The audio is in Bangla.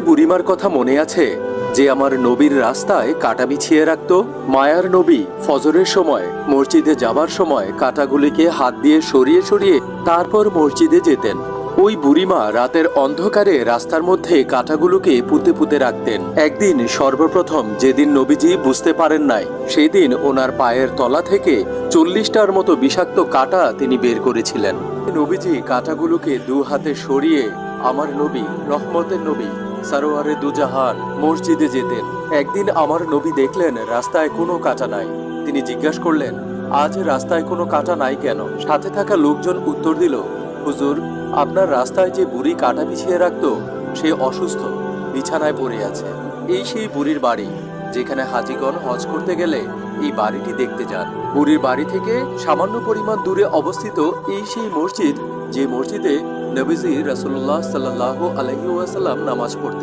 বুড়িমার কথা মনে আছে যে আমার নবীর রাস্তায় কাঁটা বিছিয়ে রাখত? মায়ার নবী ফজরের সময় মসজিদে যাবার সময় কাঁটাগুলিকে হাত দিয়ে সরিয়ে সরিয়ে তারপর মসজিদে যেতেন। ওই বুড়িমা রাতের অন্ধকারে রাস্তার মধ্যে কাঁটাগুলোকে পুঁতে পুঁতে রাখতেন। একদিন সর্বপ্রথম যেদিন নবীজি বুঝতে পারেন নাই, সেই দিন ওনার পায়ের তলা থেকে 40টার মতো বিষাক্ত কাঁটা তিনি বের করেছিলেন। নবীজি কাঁটাগুলোকে দু হাতে সরিয়ে আমার নবী, রহমতের নবী সারোয়ারে দুজাহান মসজিদে যেতেন। একদিন আমার নবী দেখলেন রাস্তায় কোনো কাঁটা নাই। তিনি জিজ্ঞাসা করলেন, আজ রাস্তায় কোনো কাঁটা নাই কেন? সাথে থাকা লোকজন উত্তর দিল, হুজুর, আপনার রাস্তায় যে বুড়ি কাঁটা বিছিয়ে রাখতো সে অসুস্থ, বিছানায় পড়ে আছে। এই সেই বুড়ির বাড়ি যেখানে হাজিগণ হজ করতে গেলে এই বাড়িটি দেখতে যান। বুড়ির বাড়ি থেকে সামান্য পরিমাণ দূরে অবস্থিত এই সেই মসজিদ, যে মসজিদে নবীজি রাসূলুল্লাহ সাল্লাল্লাহু আলাইহি ওয়াসাল্লাম নামাজ পড়তেন।